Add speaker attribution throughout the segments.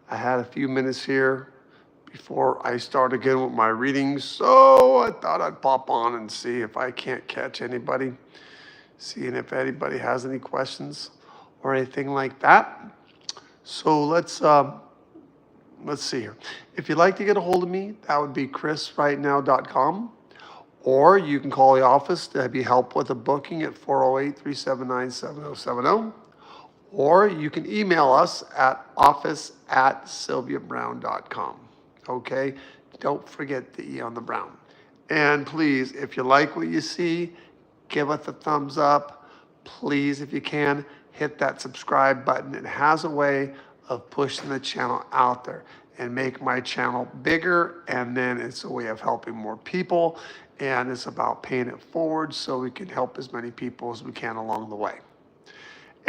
Speaker 1: I had a few minutes here before I start again with my readings, so I thought I'd pop on and see if I can't catch anybody, seeing if anybody has any questions or anything like that. So let's see here. If you'd like to get a hold of me, that would be chrisrightnow.com, or you can call the office to be help with a booking at 408-379-7070. Or you can email us at office@sylviabrowne.com. Okay? Don't forget the E on the Brown. And please, if you like what you see, give us a thumbs up. Please, if you can, hit that subscribe button. It has a way of pushing the channel out there and make my channel bigger. And then it's a way of helping more people. And it's about paying it forward so we can help as many people as we can along the way.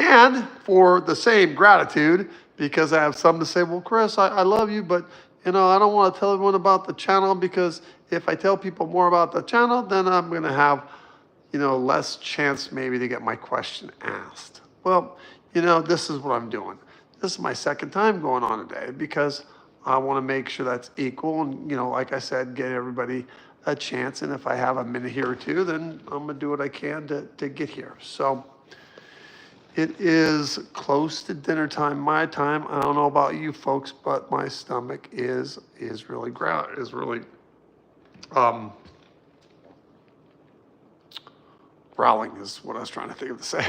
Speaker 1: And for the same gratitude, because I have some to say, well, Chris, I love you, but I don't want to tell everyone about the channel, because if I tell people more about the channel, then I'm going to have, less chance maybe to get my question asked. Well, this is what I'm doing. This is my second time going on today because I want to make sure that's equal. And, like I said, get everybody a chance. And if I have a minute here or two, then I'm going to do what I can to get here. So it is close to dinner time, my time. I don't know about you folks, but my stomach is really growling is what I was trying to think of to say.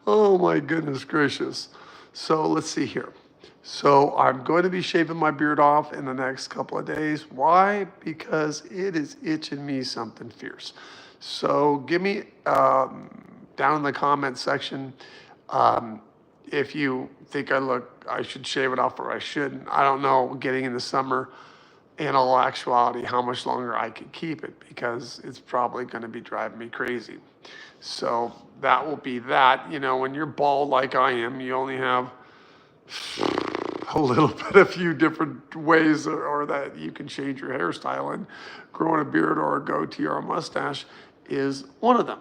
Speaker 1: Oh my goodness gracious. So let's see here. So I'm going to be shaving my beard off in the next couple of days. Why? Because it is itching me something fierce. So give me down in the comment section if you think I should shave it off or I shouldn't. I don't know, getting into summer, in all actuality, how much longer I can keep it, because it's probably going to be driving me crazy. So that will be that. When you're bald like I am, you only have a few different ways or that you can change your hairstyle, and growing a beard or a goatee or a mustache is one of them.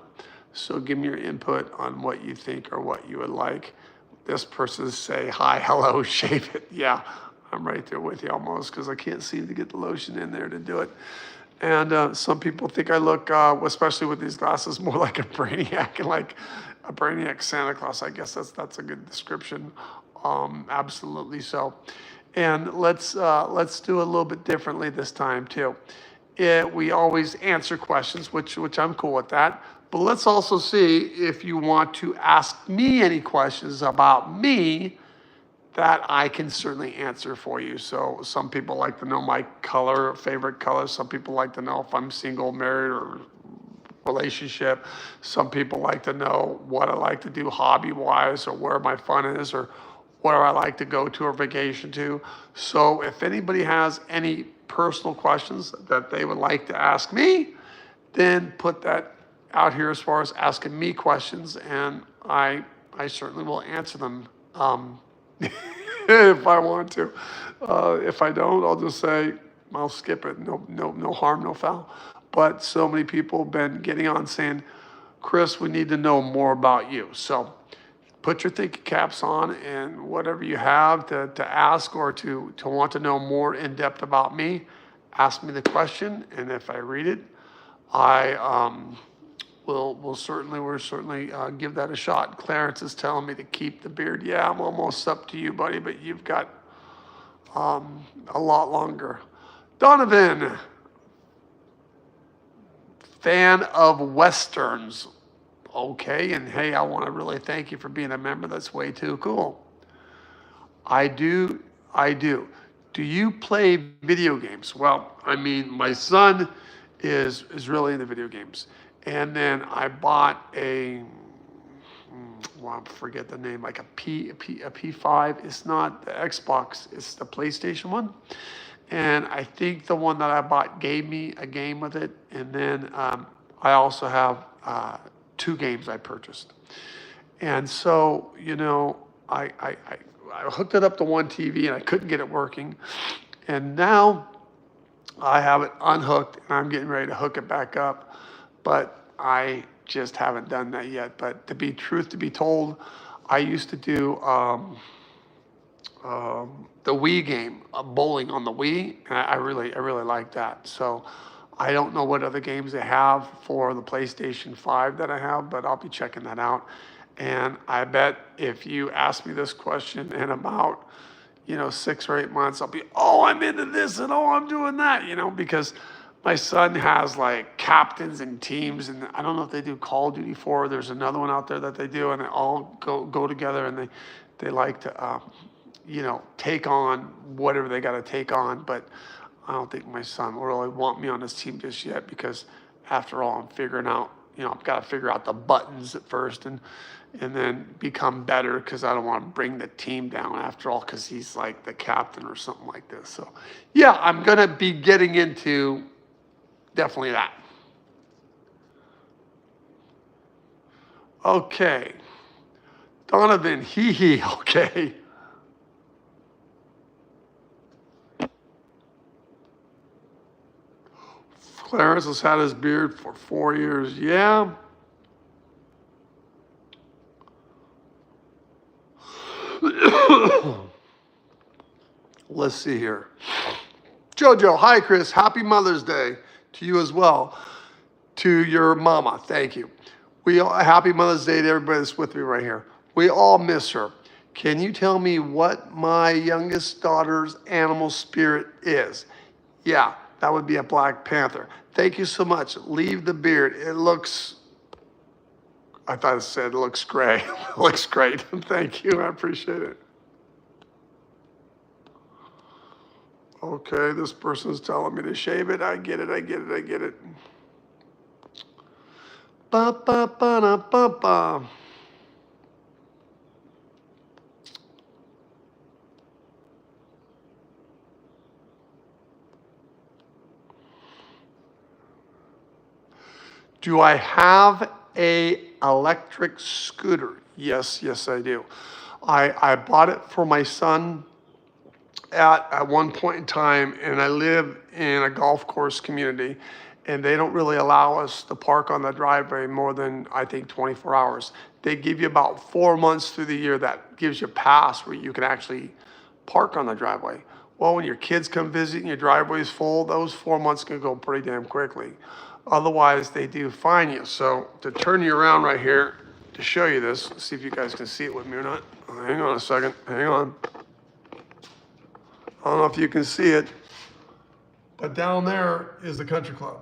Speaker 1: So give me your input on what you think or what you would like. This person say, hi, hello, shave it. Yeah, I'm right there with you almost, because I can't seem to get the lotion in there to do it. And some people think I look, especially with these glasses, more like a brainiac, like a brainiac Santa Claus. I guess that's a good description. Absolutely so. And let's do a little bit differently this time too. We always answer questions, which I'm cool with that. But let's also see if you want to ask me any questions about me that I can certainly answer for you. So some people like to know my favorite color. Some people like to know if I'm single, married, or relationship. Some people like to know what I like to do hobby-wise, or where my fun is, or where I like to go to or vacation to. So if anybody has any personal questions that they would like to ask me, then put that out here as far as asking me questions, and I certainly will answer them if I want to. If I don't, I'll just say I'll skip it. No harm, no foul. But so many people have been getting on saying, Chris, we need to know more about you. So put your thinking caps on, and whatever you have to ask or to want to know more in depth about me, ask me the question, and if I read it, we'll certainly give that a shot. Clarence is telling me to keep the beard. Yeah, I'm almost up to you, buddy, but you've got a lot longer. Donovan, fan of Westerns. Okay, and hey, I want to really thank you for being a member. That's way too cool. I do. Do you play video games? Well, I mean, my son is really into video games. And then I bought I forget the name, like a P5. It's not the Xbox, it's the PlayStation one. And I think the one that I bought gave me a game with it. And then I also have 2 games I purchased. And so, I hooked it up to one TV and I couldn't get it working. And now I have it unhooked and I'm getting ready to hook it back up. But I just haven't done that yet. But truth to be told, I used to do the Wii game, bowling on the Wii, and I really like that. So I don't know what other games they have for the PlayStation 5 that I have, but I'll be checking that out. And I bet if you ask me this question in about 6 or 8 months, I'll be, oh, I'm into this and oh, I'm doing that, because my son has like captains and teams, and I don't know if they do Call of Duty 4. There's another one out there that they do, and they all go together, and they like to take on whatever they got to take on. But I don't think my son will really want me on his team just yet, because after all, I'm figuring out, I've got to figure out the buttons at first, and then become better, because I don't want to bring the team down after all, because he's like the captain or something like this. So yeah, I'm going to be getting into definitely that. Okay. Donovan, hee, okay. Clarence has had his beard for 4 years. Yeah. Let's see here. Jojo, hi Chris, happy Mother's Day to you as well. To your mama, thank you. Happy Mother's Day to everybody that's with me right here. We all miss her. Can you tell me what my youngest daughter's animal spirit is? Yeah, that would be a Black Panther. Thank you so much. Leave the beard. It looks, I thought it said it looks gray. It looks great. Thank you. I appreciate it. Okay, this person's telling me to shave it. I get it. Ba ba ba da ba ba. Do I have a electric scooter? Yes, I do. I bought it for my son at one point in time, and I live in a golf course community, and they don't really allow us to park on the driveway more than, I think, 24 hours. They give you about 4 months through the year that gives you a pass where you can actually park on the driveway. Well, when your kids come visit and your driveway is full, those 4 months can go pretty damn quickly. Otherwise, they do fine you. So to turn you around right here to show you this, see if you guys can see it with me or not. Hang on a second. Hang on. I don't know if you can see it, but down there is the country club.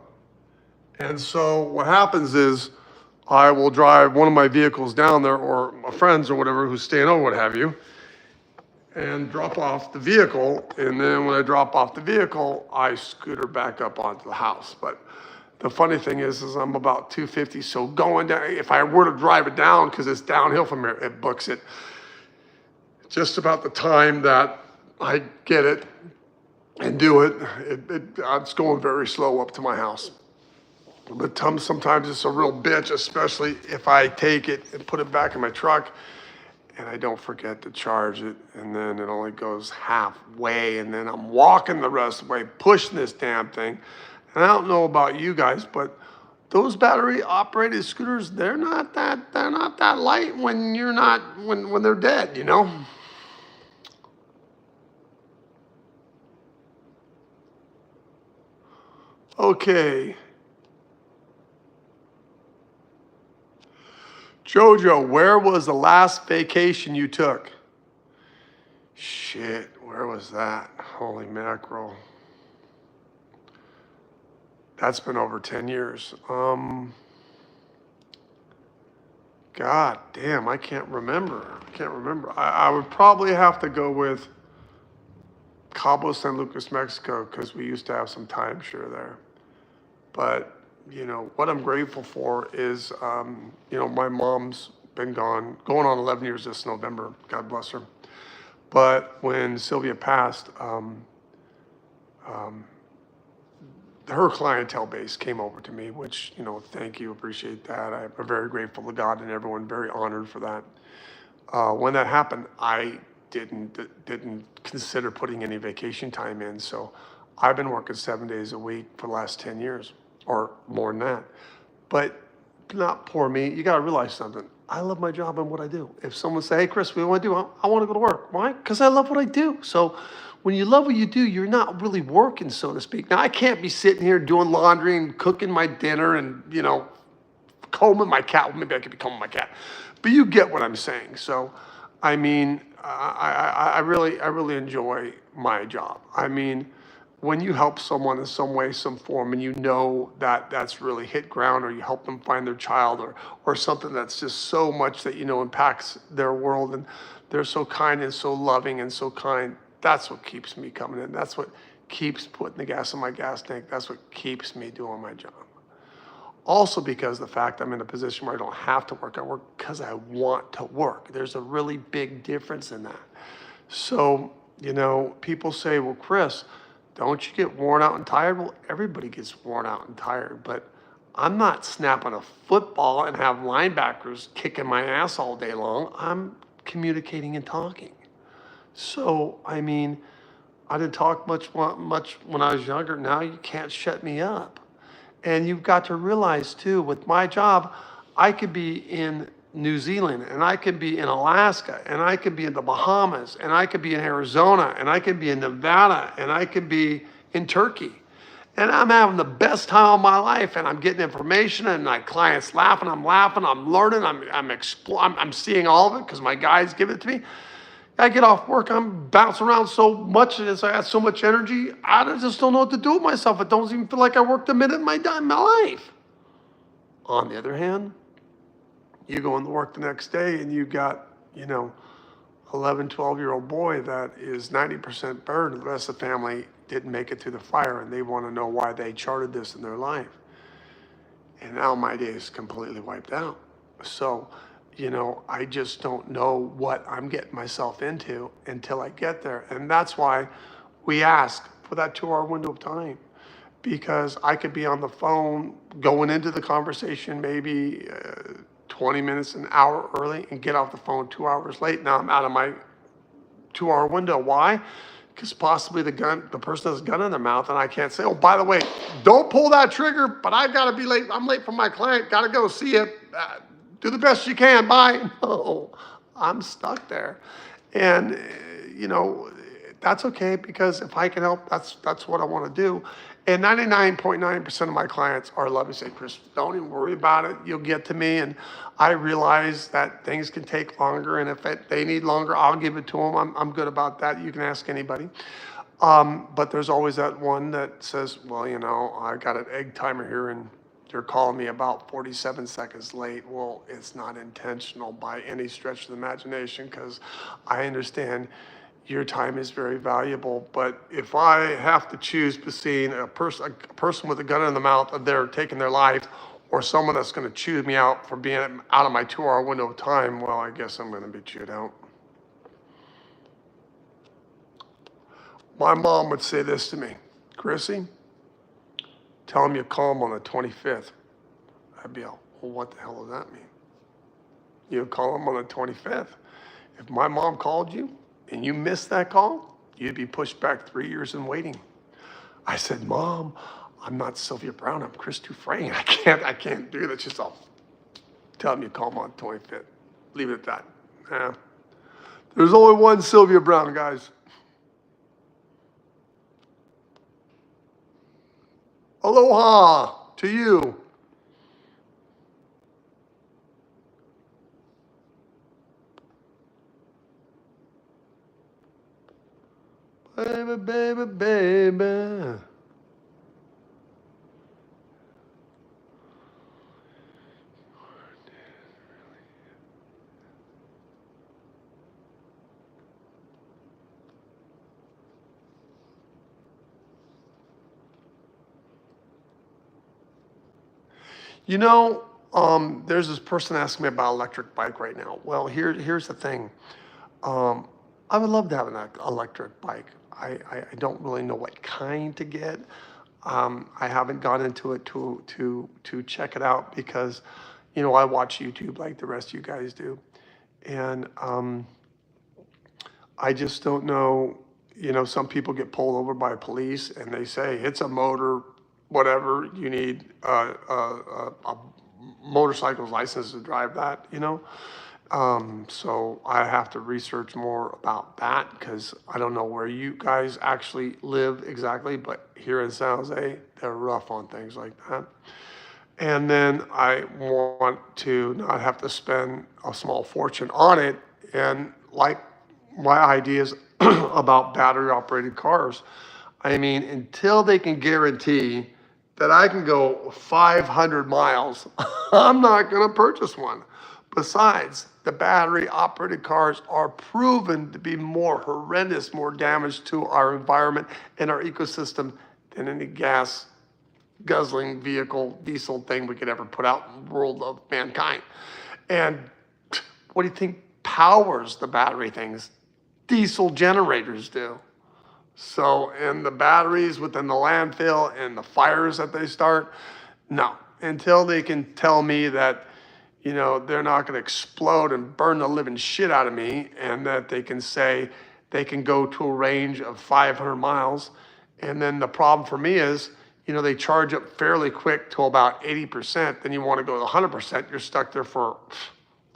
Speaker 1: And so what happens is I will drive one of my vehicles down there, or my friends or whatever who's staying over, what have you, and drop off the vehicle. And then when I drop off the vehicle, I scooter back up onto the house. But the funny thing is I'm about 250. So going down, if I were to drive it down, because it's downhill from here, it books it just about the time that I get it and do it. It's going very slow up to my house. But sometimes it's a real bitch, especially if I take it and put it back in my truck and I don't forget to charge it, and then it only goes halfway, and then I'm walking the rest of the way, pushing this damn thing. And I don't know about you guys, but those battery operated scooters, they're not that light when they're dead, Okay. Jojo, where was the last vacation you took? Shit, where was that? Holy mackerel. That's been over 10 years. God damn, I can't remember. I would probably have to go with Cabo San Lucas, Mexico, because we used to have some timeshare there. But what I'm grateful for is, my mom's been going on 11 years this November. God bless her. But when Sylvia passed, her clientele base came over to me, which, thank you, appreciate that. I'm very grateful to God and everyone, very honored for that. When that happened, I didn't consider putting any vacation time in. So I've been working 7 days a week for the last 10 years or more than that. But not poor me. You got to realize something. I love my job and what I do. If someone say, hey, Chris, what do you want to do? I want to go to work. Why? Because I love what I do. So when you love what you do, you're not really working, so to speak. Now, I can't be sitting here doing laundry and cooking my dinner and, combing my cat. Well, maybe I could be combing my cat. But you get what I'm saying. So, I mean, I really enjoy my job. I mean, when you help someone in some way, some form, and you know that that's really hit ground, or you help them find their child, or something that's just so much that impacts their world, and they're so kind and so loving and so kind, that's what keeps me coming in. That's what keeps putting the gas in my gas tank. That's what keeps me doing my job. Also, because the fact I'm in a position where I don't have to work, I work because I want to work. There's a really big difference in that. So, people say, well, Chris, don't you get worn out and tired? Well, everybody gets worn out and tired, but I'm not snapping a football and have linebackers kicking my ass all day long. I'm communicating and talking. So, I mean, I didn't talk much when I was younger. Now you can't shut me up. And you've got to realize too, with my job, I could be in New Zealand, and I could be in Alaska, and I could be in the Bahamas, and I could be in Arizona, and I could be in Nevada, and I could be in Turkey. And I'm having the best time of my life, and I'm getting information, and my clients laughing, I'm learning, I'm seeing all of it because my guys give it to me. I get off work, I'm bouncing around so much, and I got so much energy, I just don't know what to do with myself. It don't even feel like I worked a minute in my life. On the other hand, you go into work the next day and you got, 11, 12-year-old boy that is 90% burned. The rest of the family didn't make it through the fire, and they want to know why they charted this in their life. And now my day is completely wiped out. So, I just don't know what I'm getting myself into until I get there. And that's why we ask for that 2-hour window of time, because I could be on the phone going into the conversation person, 20 minutes, an hour early, and get off the phone 2 hours late. Now I'm out of my 2-hour window. Why? Because possibly the person has a gun in their mouth, and I can't say, oh, by the way, don't pull that trigger, but I got to be late. I'm late for my client. Got to go. See you. Do the best you can. Bye. No, I'm stuck there. And, that's okay, because if I can help, that's what I want to do. And 99.9% of my clients are loving. Say, Chris, don't even worry about it. You'll get to me. And I realize that things can take longer. And if they need longer, I'll give it to them. I'm good about that. You can ask anybody. But there's always that one that says, well, I got an egg timer here, and you're calling me about 47 seconds late. Well, it's not intentional by any stretch of the imagination, because I understand your time is very valuable. But if I have to choose between a person with a gun in the mouth and they're taking their life, or someone that's going to chew me out for being out of my 2-hour window of time, well, I guess I'm going to be chewed out. My mom would say this to me, Chrissy, tell him you call him on the 25th. I'd be like, well, what the hell does that mean? You call him on the 25th. If my mom called you and you missed that call, you'd be pushed back 3 years in waiting. I said, Mom, I'm not Sylvia Browne. I'm Chris Dufresne. I can't do that. Just tell him you call him on the 25th. Leave it at that. Yeah. There's only one Sylvia Browne, guys. Aloha to you. Baby, baby, baby. There's this person asking me about electric bike right now. Well, here's the thing. I would love to have an electric bike. I don't really know what kind to get. I haven't gone into it to check it out, because, I watch YouTube like the rest of you guys do. And I just don't know. Some people get pulled over by police and they say it's a motor, whatever. You need a motorcycle's license to drive that, So I have to research more about that because I don't know where you guys actually live exactly, but here in San Jose, they're rough on things like that. And then I want to not have to spend a small fortune on it. And like my ideas about battery operated cars, I mean, until they can guarantee that I can go 500 miles, I'm not going to purchase one. Besides, the battery operated cars are proven to be more horrendous, more damage to our environment and our ecosystem than any gas guzzling vehicle, diesel thing we could ever put out in the world of mankind. And what do you think powers the battery things? Diesel generators do. So, and the batteries within the landfill and the fires that they start, no. Until they can tell me that, they're not going to explode and burn the living shit out of me, and that they can say they can go to a range of 500 miles. And then the problem for me is, they charge up fairly quick to about 80%. Then you want to go to 100%. You're stuck there for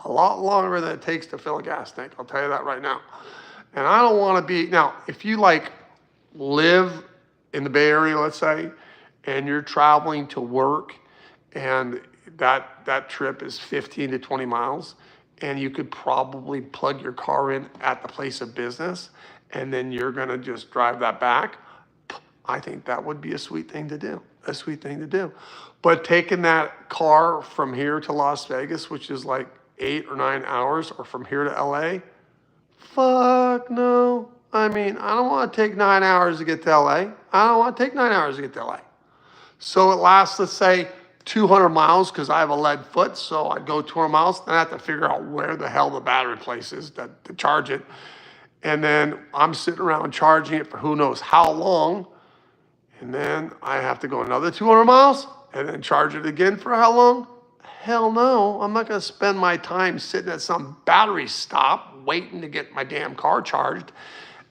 Speaker 1: a lot longer than it takes to fill a gas tank. I'll tell you that right now. And I don't want to be, now, if you live in the Bay Area, let's say, and you're traveling to work, and that trip is 15 to 20 miles, and you could probably plug your car in at the place of business, and then you're going to just drive that back. I think that would be a sweet thing to do. But taking that car from here to Las Vegas, which is like 8 or 9 hours, or from here to LA, fuck no. I mean, I don't want to take 9 hours to get to LA. So it lasts, let's say, 200 miles because I have a lead foot. So I'd go 200 miles. Then I have to figure out where the hell the battery place is to charge it. And then I'm sitting around charging it for who knows how long. And then I have to go another 200 miles and then charge it again for how long? Hell no. I'm not going to spend my time sitting at some battery stop waiting to get my damn car charged.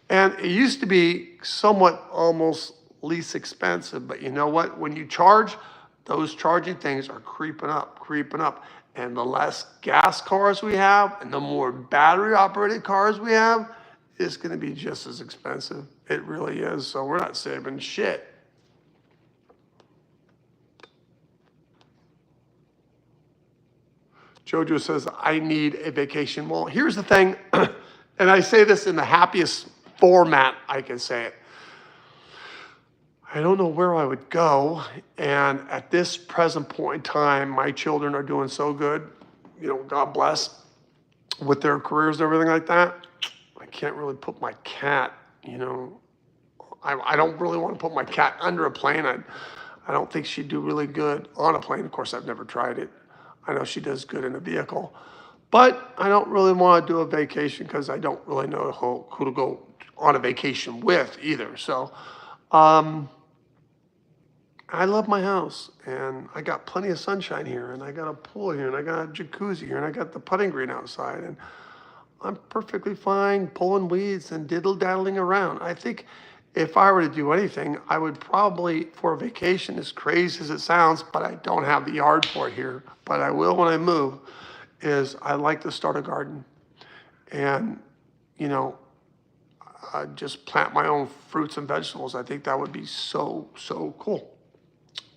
Speaker 1: And it used to be somewhat almost least expensive, but you know what? When you charge, those charging things are creeping up. And the less gas cars we have and the more battery operated cars we have, it's going to be just as expensive. It really is. So we're not saving shit. Jojo says, I need a vacation. Well, here's the thing, and I say this in the happiest format I can say it. I don't know where I would go, and at this present point in time, my children are doing so good, God bless, with their careers and everything like that. I can't really put my cat, I don't really want to put my cat under a plane. I don't think she'd do really good on a plane. Of course, I've never tried it. I know she does good in a vehicle, but I don't really want to do a vacation because I don't really know who to go on a vacation with either. So, I love my house, and I got plenty of sunshine here, and I got a pool here, and I got a jacuzzi here, and I got the putting green outside, and I'm perfectly fine pulling weeds and diddle-daddling around. I think if I were to do anything, I would probably, for a vacation, as crazy as it sounds, but I don't have the yard for it here, but I will when I move, is I'd like to start a garden. And, just plant my own fruits and vegetables. I think that would be so, so cool.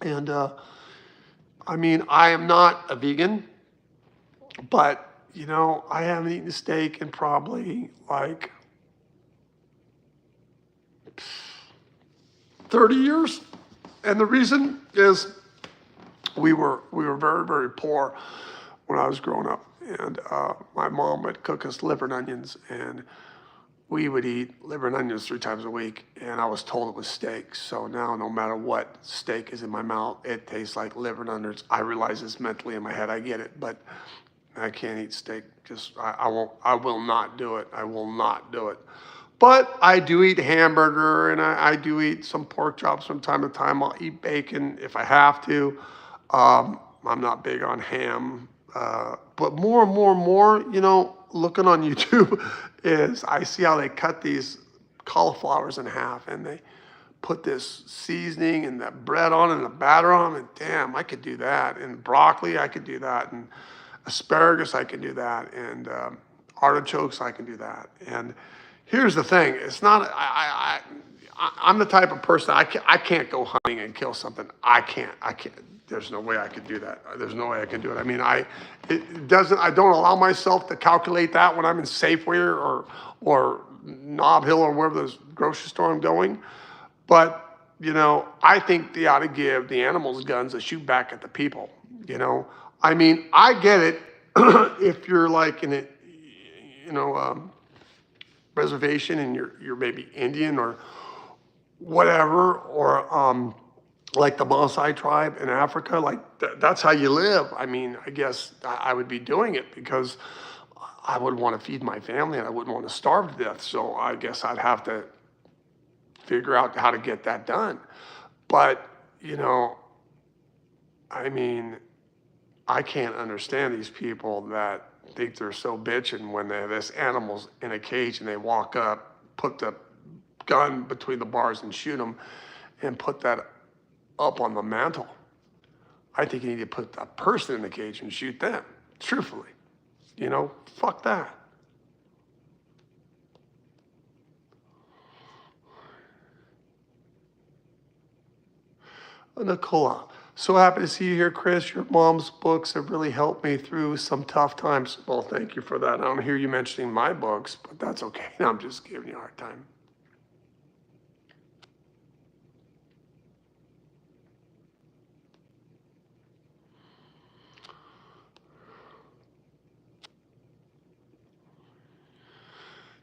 Speaker 1: And, I mean, I am not a vegan, but, I haven't eaten steak in probably like 30 years. And the reason is we were very, very poor when I was growing up. And my mom would cook us liver and onions, and we would eat liver and onions 3 times a week, and I was told it was steak. So now no matter what steak is in my mouth, it tastes like liver and onions. I realize it's mentally in my head, I get it, but I can't eat steak. I will not do it. I will not do it. But I do eat hamburger, and I do eat some pork chops from time to time. I'll eat bacon if I have to. I'm not big on ham. But more and more, looking on YouTube is I see how they cut these cauliflowers in half, and they put this seasoning and that bread on and the batter on, and damn, I could do that. And broccoli, I could do that. And asparagus, I can do that. And artichokes, I can do that. And here's the thing: it's not. I'm the type of person I can't go hunting and kill something. I can't. There's no way I could do that. There's no way I can do it. I mean, I don't allow myself to calculate that when I'm in Safeway or Nob Hill or wherever the grocery store I'm going. But, you know, I think they ought to give the animals guns to shoot back at the people, you know. I mean, I get it if you're like in a, you know, reservation and you're maybe Indian or whatever, or like the Maasai tribe in Africa, like that's how you live. I mean, I guess I would be doing it because I would want to feed my family and I wouldn't want to starve to death. So I guess I'd have to figure out how to get that done. But, you know, I mean, I can't understand these people that think they're so bitching when this animal's in a cage and they walk up, put the gun between the bars and shoot them and put that up on the mantle. I think you need to put that person in the cage and shoot them, truthfully. You know, fuck that. Nicola, so happy to see you here, Chris. Your mom's books have really helped me through some tough times. Well, thank you for that. I don't hear you mentioning my books, but that's okay. I'm just giving you a hard time.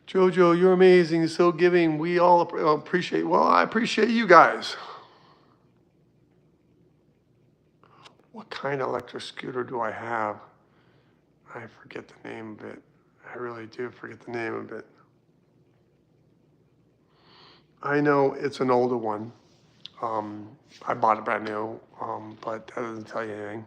Speaker 1: Jojo, you're amazing, so giving. We all appreciate, well, I appreciate you guys. What kind of electric scooter do I have? I forget the name of it. I really do forget the name of it. I know it's an older one. I bought it brand new, but that doesn't tell you anything.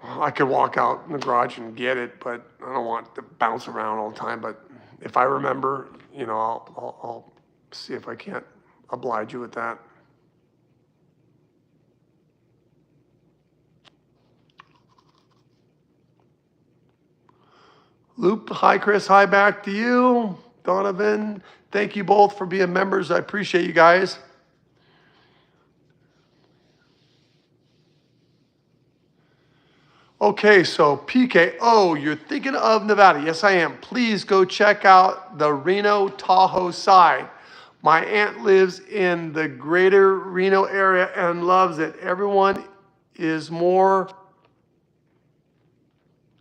Speaker 1: I could walk out in the garage and get it, but I don't want to bounce around all the time. But if I remember, you know, I'll see if I can't oblige you with that. Loop, hi Chris, hi back to you. Donovan, thank you both for being members. I appreciate you guys. Okay, so PK, oh, you're thinking of Nevada. Yes, I am. Please go check out the Reno Tahoe side. My aunt lives in the greater Reno area and loves it. Everyone is more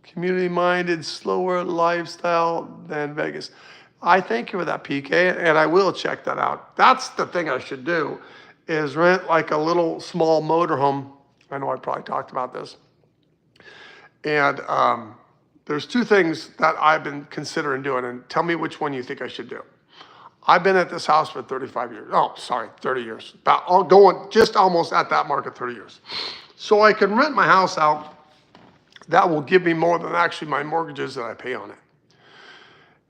Speaker 1: community-minded, slower lifestyle than Vegas. I thank you for that, PK, and I will check that out. That's the thing I should do, is rent like a little small motorhome. I know I probably talked about this. And there's two things that I've been considering doing, and tell me which one you think I should do. I've been at this house for 35 years. Oh, sorry, 30 years. About going just almost at that mark of 30 years. So I can rent my house out. That will give me more than actually my mortgages that I pay on it.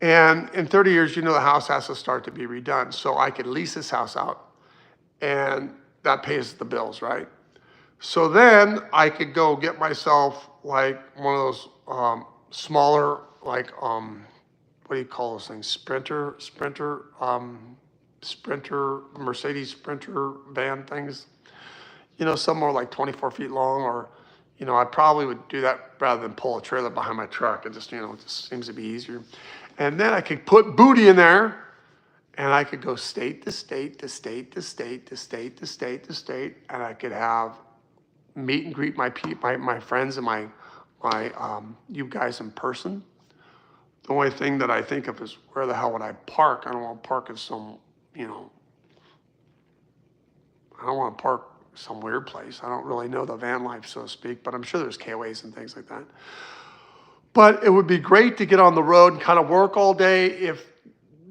Speaker 1: And in 30 years, you know, the house has to start to be redone. So I could lease this house out, and that pays the bills, right? So then I could go get myself like one of those smaller, like, what do you call those things? Sprinter, Mercedes Sprinter van things. You know, some are like 24 feet long, or, you know, I probably would do that rather than pull a trailer behind my truck. It just, you know, it just seems to be easier. And then I could put booty in there, and I could go state to state to state to state to state to state to state, and I could have meet and greet my friends and my you guys in person. The only thing that I think of is where the hell would I park? I don't want to park in some, you know, I don't want to park some weird place. I don't really know the van life, so to speak, but I'm sure there's KOAs and things like that. But it would be great to get on the road and kind of work all day if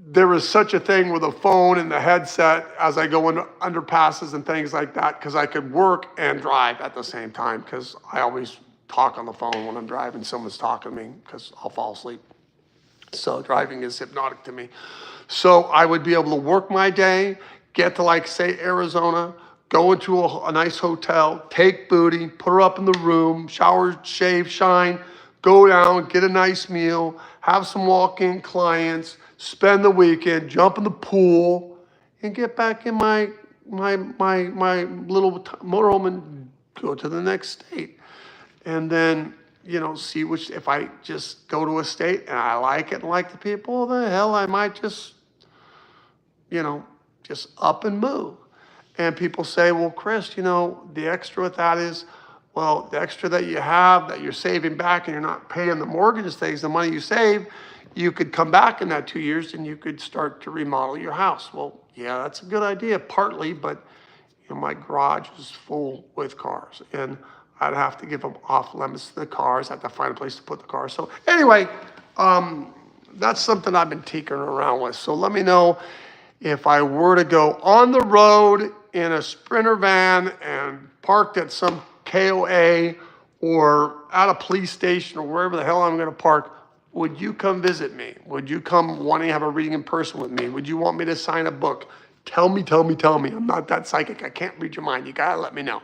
Speaker 1: there was such a thing with a phone and the headset as I go into underpasses and things like that, because I could work and drive at the same time, because I always talk on the phone when I'm driving. Someone's talking to me because I'll fall asleep. So driving is hypnotic to me. So I would be able to work my day, get to like say Arizona, go into a nice hotel, take booty, put her up in the room, shower, shave, shine, go down, get a nice meal, have some walk-in clients, spend the weekend, jump in the pool, and get back in my little motorhome and go to the next state. And then, see which, if I just go to a state and I like it and like the people, the hell, I might just, just up and move. And people say, well, Chris, the extra with that is, well, the extra that you have that you're saving back and you're not paying the mortgage things, the money you save, you could come back in that 2 years and you could start to remodel your house. Well, yeah, that's a good idea, partly, but my garage is full with cars and I'd have to give them off limits to the cars. I have to find a place to put the cars. So anyway, that's something I've been tinkering around with. So let me know if I were to go on the road in a Sprinter van and parked at some KOA or at a police station or wherever the hell I'm going to park, would you come visit me? Would you come wanting to have a reading in person with me? Would you want me to sign a book? Tell me. I'm not that psychic. I can't read your mind. You got to let me know.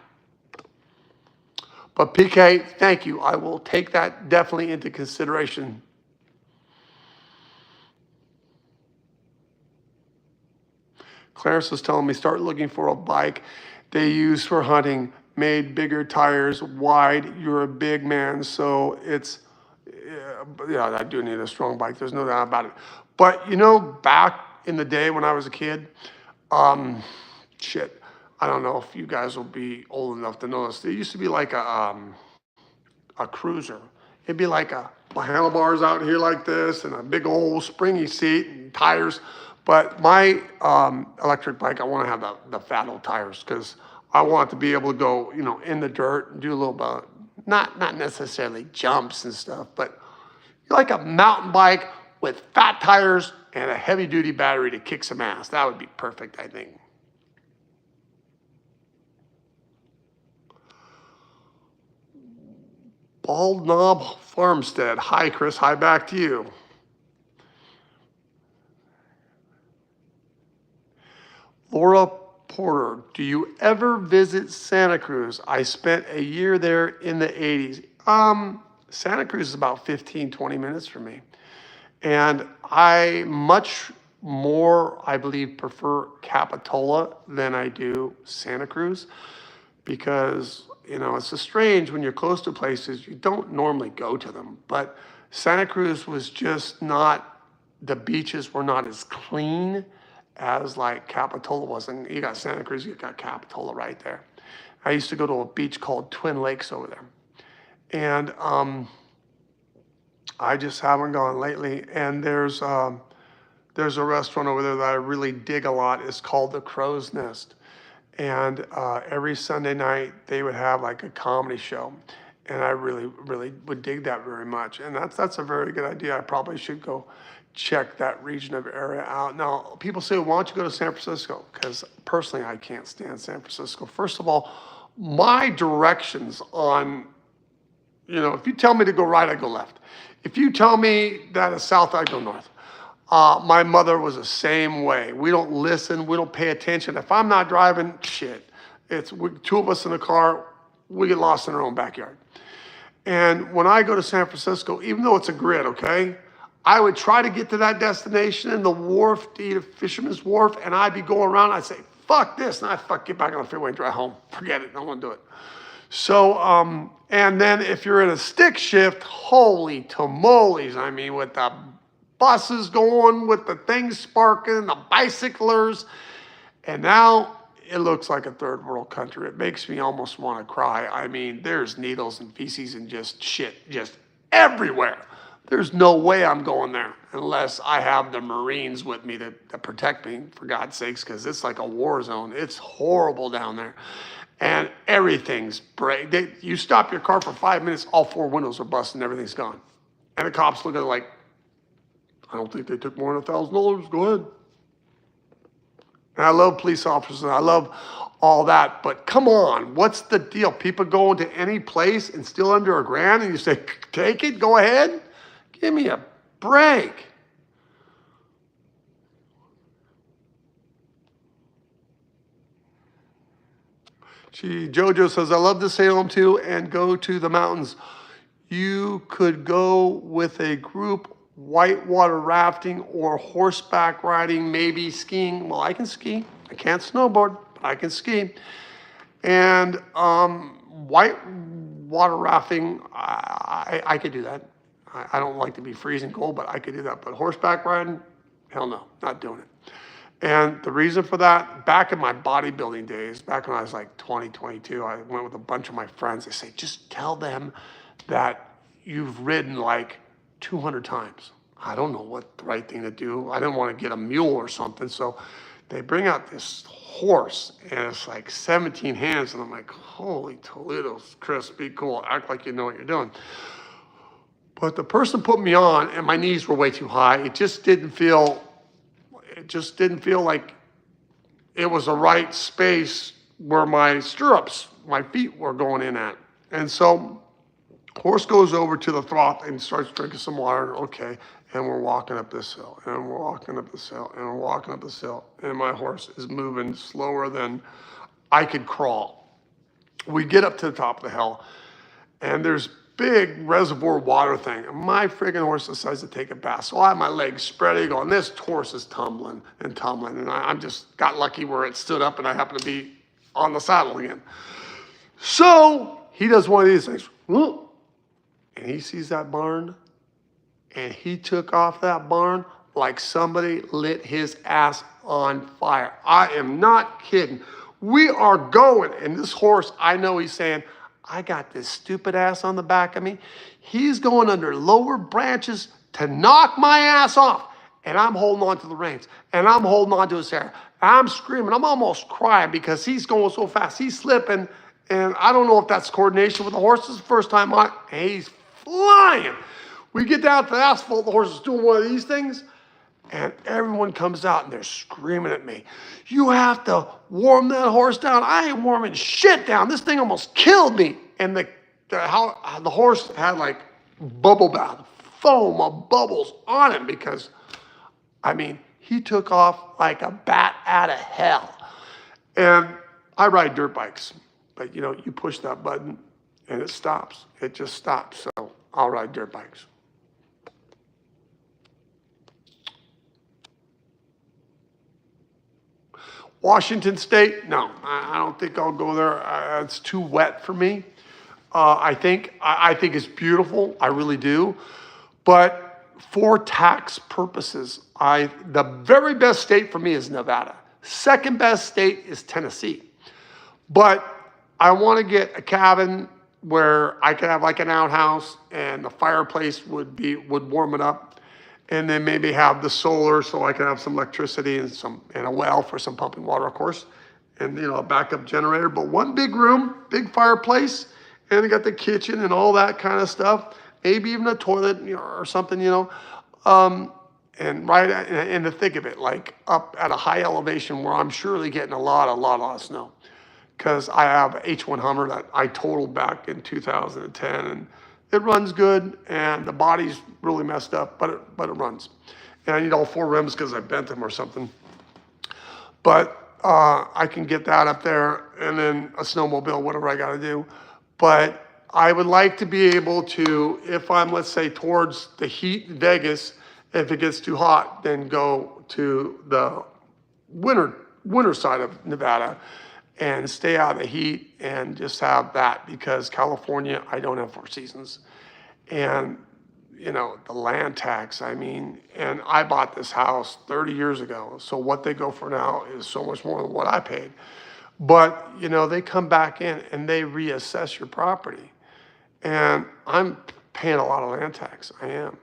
Speaker 1: But PK, thank you. I will take that definitely into consideration. Clarence was telling me, start looking for a bike they use for hunting, made bigger tires, wide. You're a big man, so it's, yeah, I do need a strong bike. There's no doubt about it. But back in the day when I was a kid, I don't know if you guys will be old enough to know this. There used to be like a cruiser. It'd be like handlebars out here like this and a big old springy seat and tires. But my electric bike, I want to have the fat old tires because I want to be able to go, in the dirt and do a little bit, not necessarily jumps and stuff, but like a mountain bike with fat tires and a heavy duty battery to kick some ass. That would be perfect, I think. Bald Knob Farmstead. Hi, Chris. Hi, back to you. Laura Porter, do you ever visit Santa Cruz? I spent a year there in the 80s. Santa Cruz is about 15, 20 minutes from me. And I much more, I believe, prefer Capitola than I do Santa Cruz because, it's so strange when you're close to places, you don't normally go to them. But Santa Cruz was just not, the beaches were not as clean as like Capitola was. And you got Santa Cruz, you got Capitola right there. I used to go to a beach called Twin Lakes over there. And I just haven't gone lately. And there's a restaurant over there that I really dig a lot. It's called the Crow's Nest. And every Sunday night they would have like a comedy show. And I really, really would dig that very much. And that's a very good idea. I probably should go check that region of area out. Now, people say, well, why don't you go to San Francisco? Because personally, I can't stand San Francisco. First of all, my directions on, if you tell me to go right, I go left. If you tell me that it's south, I go north. My mother was the same way. We don't listen. We don't pay attention. If I'm not driving, it's two of us in the car, we get lost in our own backyard. And when I go to San Francisco, even though it's a grid, okay, I would try to get to that destination in the wharf, to eat a Fisherman's Wharf, and I'd be going around. I'd say, fuck this. And I'd get back on the freeway and drive home. Forget it. I don't want to do it. So, and then if you're in a stick shift, holy tamales. I mean, with the buses going, with the things sparking, the bicyclers. And now it looks like a third world country. It makes me almost want to cry. I mean, there's needles and feces and just shit just everywhere. There's no way I'm going there unless I have the Marines with me to protect me, for God's sakes, because it's like a war zone. It's horrible down there. And everything's break. You stop your car for 5 minutes, all four windows are busted and everything's gone. And the cops look at it like, I don't think they took more than $1,000. Go ahead. And I love police officers and I love all that, but come on, what's the deal? People going to any place and still under $1,000 and you say, take it, go ahead? Give me a break. Jojo says, I love to Salem too and go to the mountains. You could go with a group, whitewater rafting or horseback riding, maybe skiing. Well, I can ski. I can't snowboard, but I can ski. And whitewater rafting, I could do that. I don't like to be freezing cold, but I could do that. But horseback riding, hell no, not doing it. And the reason for that, back in my bodybuilding days, back when I was like 20, 22, I went with a bunch of my friends. They say, just tell them that you've ridden like 200 times. I don't know what the right thing to do. I didn't want to get a mule or something. So they bring out this horse and it's like 17 hands. And I'm like, holy Toledo's, Chris, be cool. Act like you know what you're doing. But the person put me on and my knees were way too high. It just didn't feel like it was the right space where my stirrups, my feet were going in at. And so horse goes over to the trough and starts drinking some water. Okay. And we're walking up this hill and we're walking up this hill and we're walking up this hill. And my horse is moving slower than I could crawl. We get up to the top of the hill and there's big reservoir water thing. And my friggin' horse decides to take a bath. So I have my legs spread eagle, and this horse is tumbling and tumbling. And I'm just got lucky where it stood up and I happened to be on the saddle again. So he does one of these things. And he sees that barn and he took off that barn like somebody lit his ass on fire. I am not kidding. We are going. And this horse, I know he's saying, I got this stupid ass on the back of me. He's going under lower branches to knock my ass off. And I'm holding on to the reins. And I'm holding on to his hair. I'm screaming. I'm almost crying because he's going so fast. He's slipping. And I don't know if that's coordination with the horse. This is the first time he's flying. We get down to the asphalt. The horse is doing one of these things. And everyone comes out and they're screaming at me. You have to warm that horse down. I ain't warming shit down. This thing almost killed me. And the horse had like bubble bath, foam of bubbles on him because, I mean, he took off like a bat out of hell. And I ride dirt bikes, but you know, you push that button and it stops. It just stops. So I'll ride dirt bikes. Washington State, no, I don't think I'll go there. It's too wet for me. I think it's beautiful. I really do. But for tax purposes, the very best state for me is Nevada. Second best state is Tennessee. But I want to get a cabin where I could have like an outhouse and the fireplace would warm it up. And then maybe have the solar so I can have some electricity and a well for some pumping water, of course, and a backup generator. But one big room, big fireplace, and I got the kitchen and all that kind of stuff. Maybe even a toilet, or something, and right in the thick of it, like up at a high elevation where I'm surely getting a lot of snow, because I have an H1 Hummer that I totaled back in 2010 and. It runs good, and the body's really messed up, but it runs. And I need all 4 rims because I bent them or something. But I can get that up there, and then a snowmobile, whatever I got to do. But I would like to be able to, if I'm, let's say, towards the heat in Vegas, if it gets too hot, then go to the winter side of Nevada and stay out of the heat and just have that, because California, I don't have 4 seasons. And, the land tax, and I bought this house 30 years ago. So what they go for now is so much more than what I paid. But, they come back in and they reassess your property. And I'm paying a lot of land tax, I am.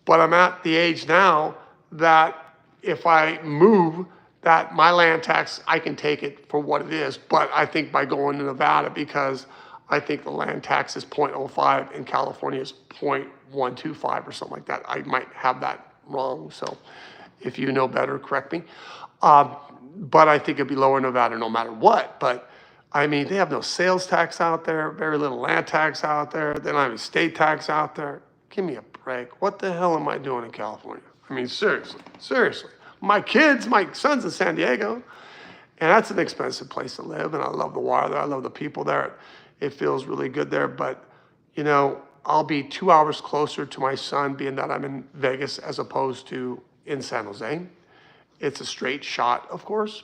Speaker 1: But I'm at the age now that if I move, that my land tax, I can take it for what it is. But I think by going to Nevada, because I think the land tax is 0.05 and California is 0.125 or something like that. I might have that wrong. So if you know better, correct me. But I think it'd be lower in Nevada no matter what. But they have no sales tax out there, very little land tax out there. They don't have any state tax out there. Give me a break. What the hell am I doing in California? Seriously. My son's in San Diego, And that's an expensive place to live. And I love the water there. I love the people there. It feels really good there. But, you know, I'll be 2 hours closer to my son being that I'm in Vegas as opposed to in San Jose. It's a straight shot, of course.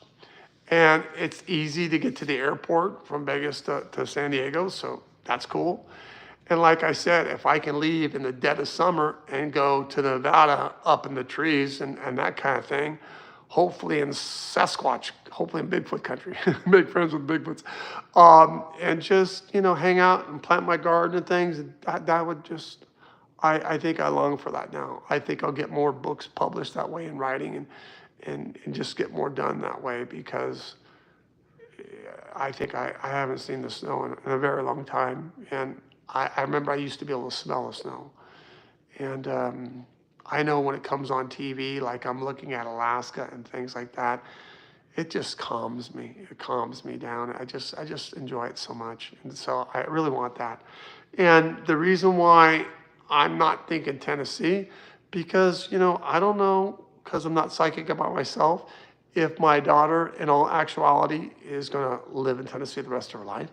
Speaker 1: And it's easy to get to the airport from Vegas to San Diego. So that's cool. And like I said, if I can leave in the dead of summer and go to Nevada up in the trees and that kind of thing, hopefully in Sasquatch, hopefully in Bigfoot country, make friends with Bigfoots, and just, you know, hang out and plant my garden and things, that would just, I think I long for that now. I think I'll get more books published that way in writing and just get more done that way, because I think I haven't seen the snow in a very long time. And I remember I used to be able to smell the snow. And I know when it comes on TV, like I'm looking at Alaska and things like that, it just calms me. It calms me down. I just enjoy it so much. And so I really want that. And the reason why I'm not thinking Tennessee, because, you know, I don't know, because I'm not psychic about myself, if my daughter in all actuality is going to live in Tennessee the rest of her life.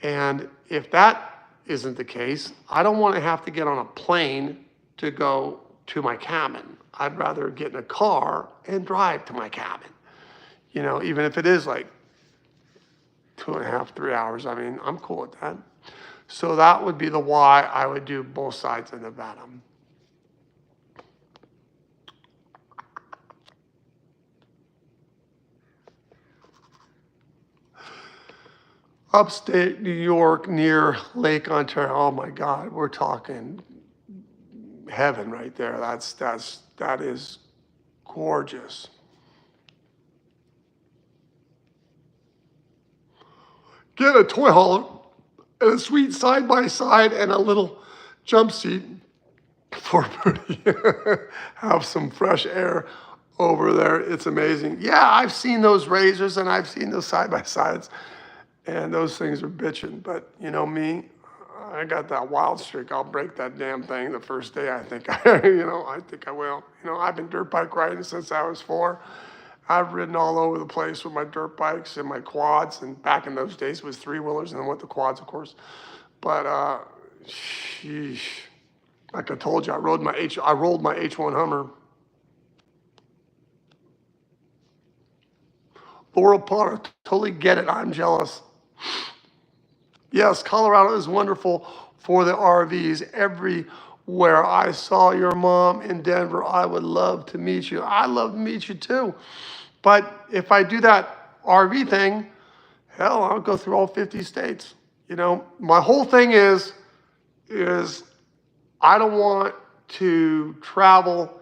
Speaker 1: And if that isn't the case, I don't want to have to get on a plane to go to my cabin. I'd rather get in a car and drive to my cabin. You know, even if it is like 2.5, 3 hours, I mean, I'm cool with that. So that would be the why I would do both sides of Nevada. Upstate New York near Lake Ontario. Oh my God, we're talking heaven right there. That is gorgeous. Get a toy hauler and a sweet side by side and a little jump seat for have some fresh air over there. It's amazing. Yeah, I've seen those razors and I've seen those side by sides. And those things are bitching, but you know me, I got that wild streak. I'll break that damn thing the first day. I think I will. You know, I've been dirt bike riding since I was 4. I've ridden all over the place with my dirt bikes and my quads, and back in those days it was 3-wheelers and then with the quads, of course. But sheesh, like I told you, I rolled my H1 Hummer. Laura Potter, totally get it. I'm jealous. Yes, Colorado is wonderful for the RVs. Everywhere I saw your mom in Denver, I would love to meet you. I love to meet you too. But if I do that RV thing, hell, I'll go through all 50 states. You know, my whole thing is I don't want to travel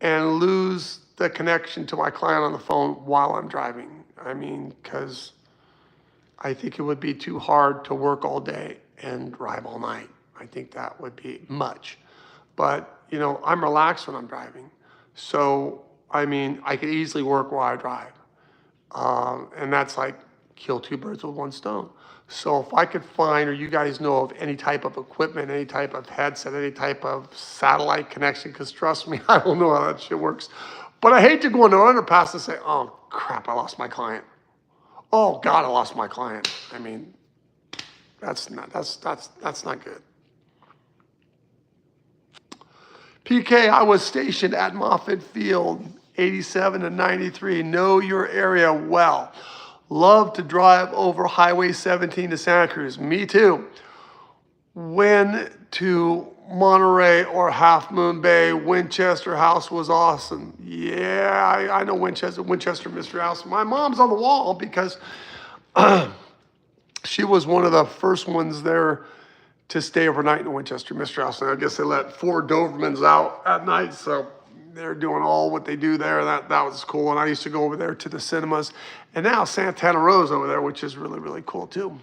Speaker 1: and lose the connection to my client on the phone while I'm driving. I mean, because I think it would be too hard to work all day and drive all night. I think that would be much. But, you know, I'm relaxed when I'm driving. So, I mean, I could easily work while I drive. And that's like kill 2 birds with 1 stone. So if I could find, or you guys know of any type of equipment, any type of headset, any type of satellite connection, because trust me, I don't know how that shit works. But I hate to go into an underpass and say, oh crap, I lost my client. Oh God, I lost my client. I mean, that's not good. PK, I was stationed at Moffett Field, 87 to 93. Know your area well. Love to drive over Highway 17 to Santa Cruz. Me too. When to Monterey or Half Moon Bay, Winchester House was awesome. Yeah, I know Winchester Mystery House. My mom's on the wall because she was one of the first ones there to stay overnight in Winchester Mystery House. And I guess they let 4 Dobermans out at night, so they're doing all what they do there. That was cool. And I used to go over there to the cinemas. And now Santana Row's over there, which is really, really cool too.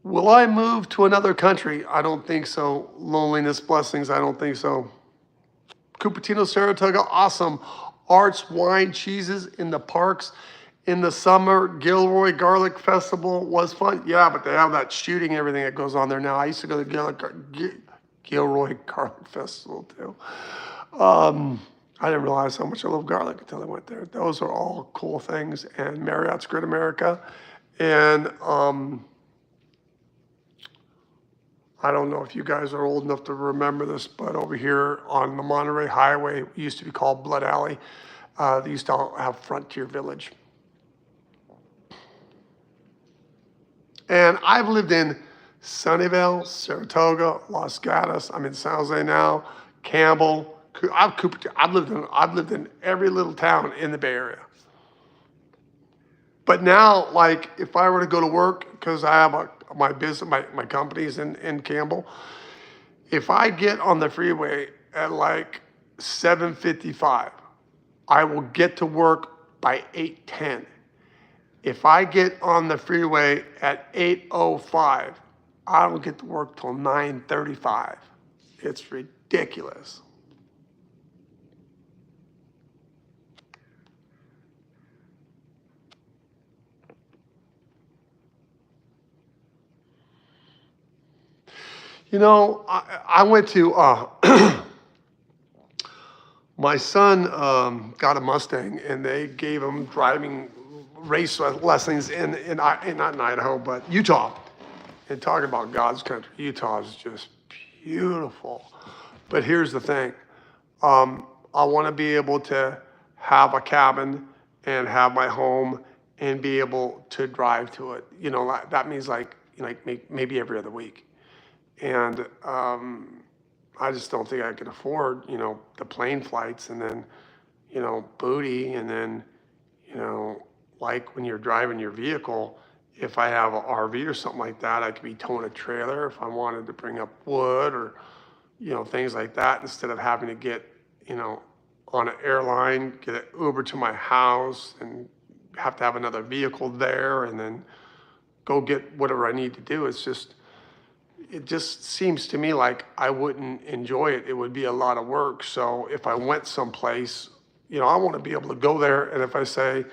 Speaker 1: Will I move to another country? I don't think so. Loneliness, blessings, I don't think so. Cupertino, Saratoga, awesome. Arts, wine, cheeses in the parks in the summer. Gilroy Garlic Festival was fun. Yeah, but they have that shooting and everything that goes on there now. I used to go to Gilroy Garlic Festival too. I didn't realize how much I love garlic until I went there. Those are all cool things. And Marriott's Great America. And I don't know if you guys are old enough to remember this, but over here on the Monterey Highway, it used to be called Blood Alley. They used to have Frontier Village. And I've lived in Sunnyvale, Saratoga, Los Gatos. I'm in San Jose now, Campbell. I've lived in every little town in the Bay Area. But now, like, if I were to go to work, because I have my business, my company's in Campbell, if I get on the freeway at like 7:55, I will get to work by 8:10. If I get on the freeway at 8:05, I don't get to work till 9:35. It's ridiculous. You know, I went to, my son got a Mustang, and they gave him driving race lessons not in Idaho, but Utah. And talking about God's country, Utah is just beautiful. But here's the thing. I want to be able to have a cabin and have my home and be able to drive to it. You know, that means like maybe every other week. And I just don't think I can afford, you know, the plane flights and then, you know, booty. And then, you know, like when you're driving your vehicle, if I have an RV or something like that, I could be towing a trailer if I wanted to bring up wood or, you know, things like that, instead of having to get, you know, on an airline, get an Uber to my house and have to have another vehicle there and then go get whatever I need to do. It just seems to me like I wouldn't enjoy it. It would be a lot of work. So if I went someplace, you know, I want to be able to go there. And if I say,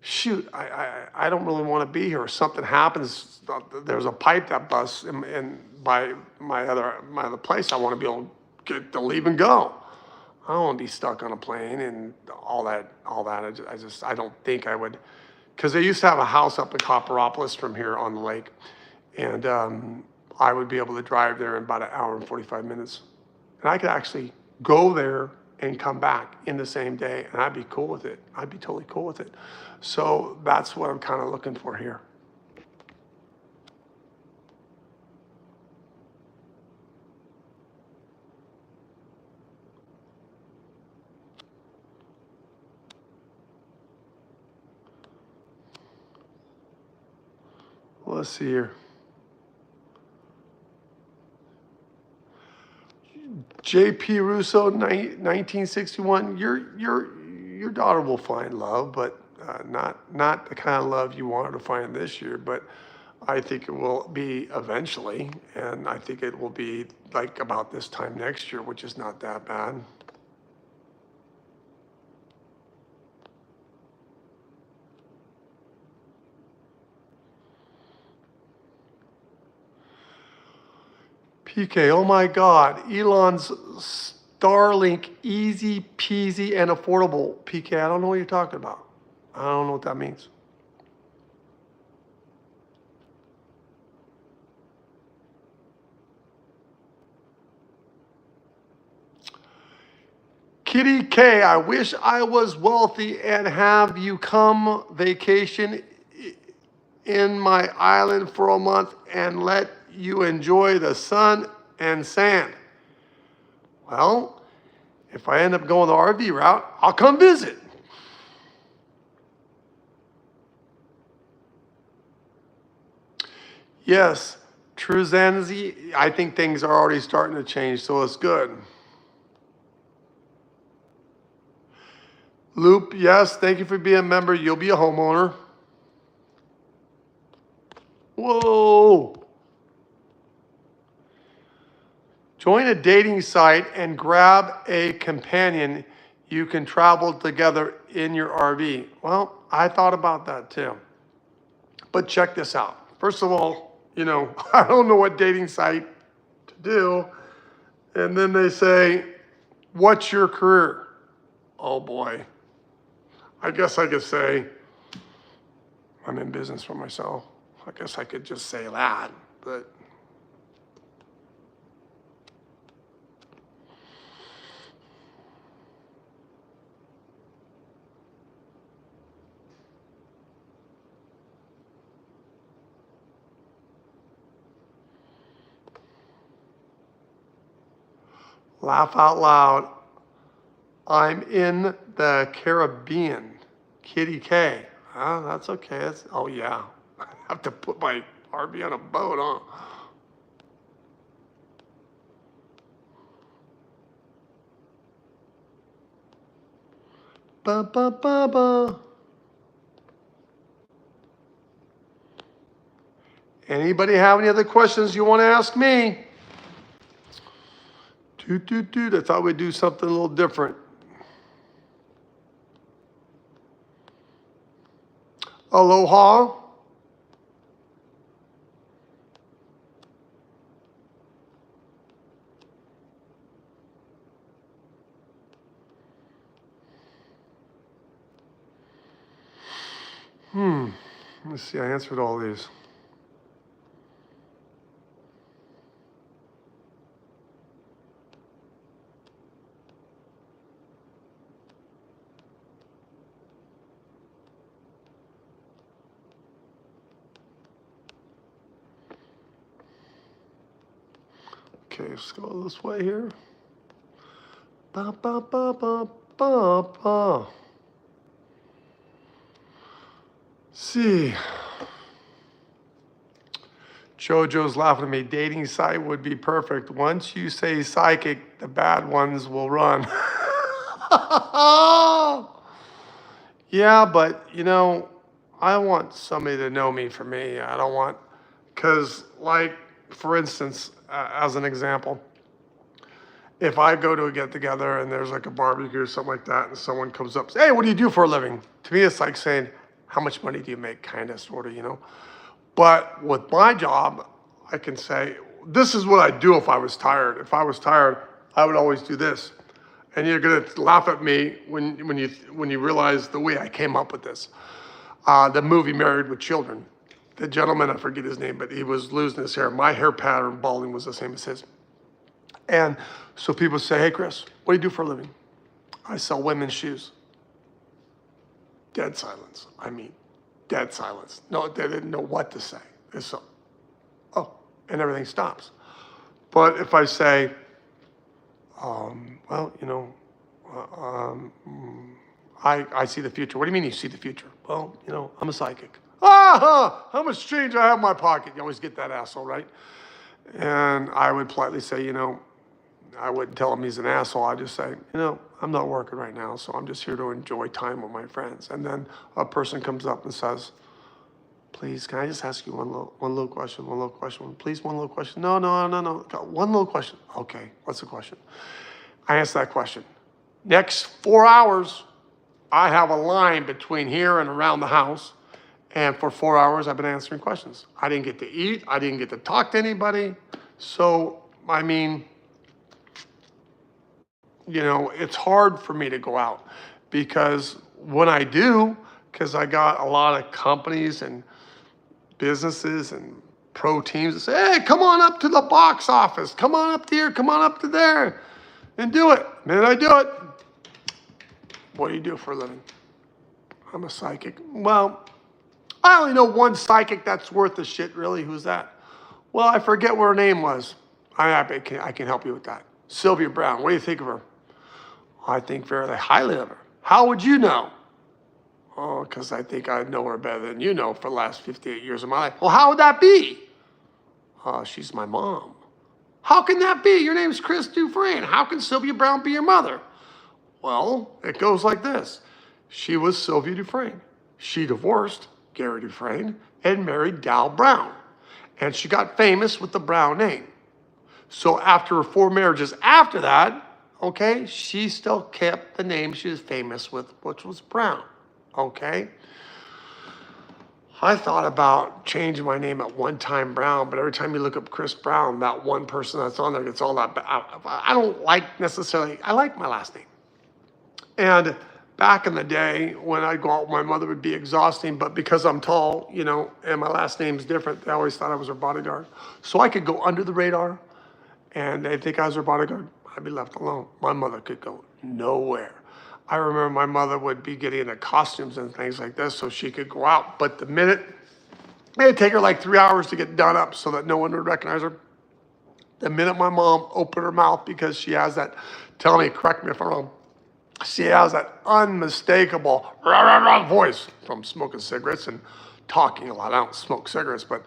Speaker 1: shoot, I don't really want to be here, or something happens, there's a pipe that busts and by my other place, I want to be able to leave and go. I don't want to be stuck on a plane and all that. I don't think I would, because they used to have a house up in Copperopolis from here on the lake. And I would be able to drive there in about an hour and 45 minutes. And I could actually go there and come back in the same day, and I'd be cool with it. I'd be totally cool with it. So that's what I'm kind of looking for here. Well, let's see here. J.P. Russo, 1961. Your daughter will find love, but not the kind of love you want her to find this year. But I think it will be eventually, and I think it will be like about this time next year, which is not that bad. PK, oh my God, Elon's Starlink, easy peasy and affordable. PK, I don't know what you're talking about. I don't know what that means. Kitty K, I wish I was wealthy and have you come vacation in my island for a month and let you enjoy the sun and sand. Well, if I end up going the RV route, I'll come visit. Yes, Truzanzi, I think things are already starting to change, so it's good. Loop, yes, thank you for being a member. You'll be a homeowner. Whoa. Join a dating site and grab a companion. You can travel together in your RV. Well, I thought about that too. But check this out. First of all, you know, I don't know what dating site to do. And then they say, what's your career? Oh boy. I guess I could say, I'm in business for myself. I guess I could just say that, but laugh out loud. I'm in the Caribbean. Kitty K. Oh, that's okay. Oh, yeah. I have to put my RV on a boat, huh? Ba, ba, ba, ba. Anybody have any other questions you want to ask me? I thought we'd do something a little different. Aloha. Let's see, I answered all these. Okay, let's go this way here. Ba, ba, ba, ba, ba, ba. See. Jojo's laughing at me. Dating site would be perfect. Once you say psychic, the bad ones will run. Yeah, but I want somebody to know me for me. I don't want, because like, for instance, as an example, if I go to a get together and there's like a barbecue or something like that, and someone comes up and says, hey, what do you do for a living? To me, it's like saying, how much money do you make? Kind of, sort of. But with my job, I can say, this is what I'd do if I was tired. If I was tired, I would always do this. And you're gonna laugh at me when you realize the way I came up with this. The movie Married with Children. The gentleman, I forget his name, but he was losing his hair. My hair pattern, balding, was the same as his. And so people say, hey, Chris, what do you do for a living? I sell women's shoes. Dead silence. I mean, dead silence. No, they didn't know what to say. So, and everything stops. But if I say, well, I see the future. What do you mean you see the future? Well, I'm a psychic. How much change I have in my pocket? You always get that asshole, right? And I would politely say, I wouldn't tell him he's an asshole. I'd just say, I'm not working right now, so I'm just here to enjoy time with my friends. And then a person comes up and says, please, can I just ask you one little question? Please, one little question. No. One little question. Okay, what's the question? I answer that question. Next 4 hours, I have a line between here and around the house. And for 4 hours, I've been answering questions. I didn't get to eat. I didn't get to talk to anybody. So, I mean, it's hard for me to go out because when I do, because I got a lot of companies and businesses and pro teams that say, hey, come on up to the box office. Come on up here. Come on up to there and do it. And then I do it. What do you do for a living? I'm a psychic. Well, I only know one psychic that's worth the shit, really. Who's that? Well, I forget what her name was. I can help you with that. Sylvia Browne. What do you think of her? I think very highly of her. How would you know? Oh, because I think I know her better than you know for the last 58 years of my life. Well, how would that be? She's my mom. How can that be? Your name's Chris Dufresne. How can Sylvia Browne be your mother? Well, it goes like this. She was Sylvia Dufresne. She divorced Gary Dufresne and married Dal Brown. And she got famous with the Brown name. So after her 4 marriages after that, okay, she still kept the name she was famous with, which was Brown. Okay? I thought about changing my name at one time Brown, but every time you look up Chris Brown, that one person that's on there gets all that. I don't like necessarily, I like my last name. And back in the day when I'd go out, my mother would be exhausting, but because I'm tall, you know, and my last name's different, they always thought I was her bodyguard. So I could go under the radar and they'd think I was her bodyguard. I'd be left alone. My mother could go nowhere. I remember my mother would be getting into costumes and things like this so she could go out. But the minute, it'd take her like 3 hours to get done up so that no one would recognize her. The minute my mom opened her mouth, because she has that, tell me, correct me if I'm wrong, she has that unmistakable rah, rah, rah voice from smoking cigarettes and talking a lot. I don't smoke cigarettes, but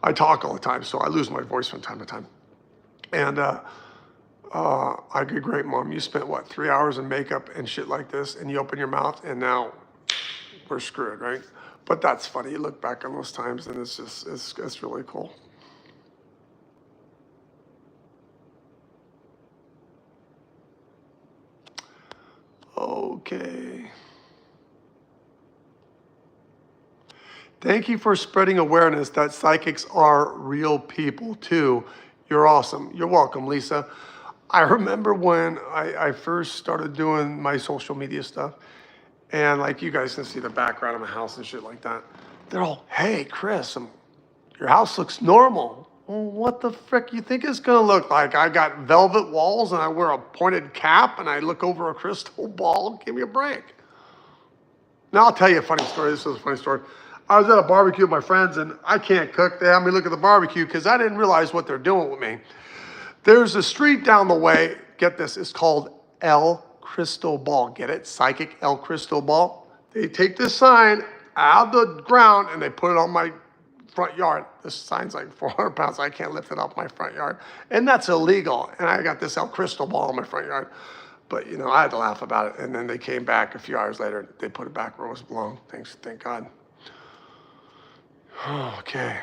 Speaker 1: I talk all the time, so I lose my voice from time to time. And I go, great, Mom, you spent, what, 3 hours in makeup and shit like this, and you open your mouth, and now we're screwed, right? But that's funny. You look back on those times, and it's just, it's really cool. Okay. Thank you for spreading awareness that psychics are real people too. You're awesome. You're welcome, Lisa. I remember when I first started doing my social media stuff, and like you guys can see the background of my house and shit like that. They're all, hey, Chris, your house looks normal. Well, what the frick you think it's gonna look like? I got velvet walls and I wear a pointed cap and I look over a crystal ball. Give me a break. Now I'll tell you a funny story. This is a funny story. I was at a barbecue with my friends and I can't cook. They had me look at the barbecue because I didn't realize what they're doing with me. There's a street down the way, get this, it's called El Crystal Ball. Get it? Psychic El Crystal Ball. They take this sign out of the ground and they put it on my front yard. This sign's like 400 pounds. I can't lift it off my front yard. And that's illegal. And I got this El Crystal Ball in my front yard. But, you know, I had to laugh about it. And then they came back a few hours later. They put it back where it was belonged. Thank God. Okay.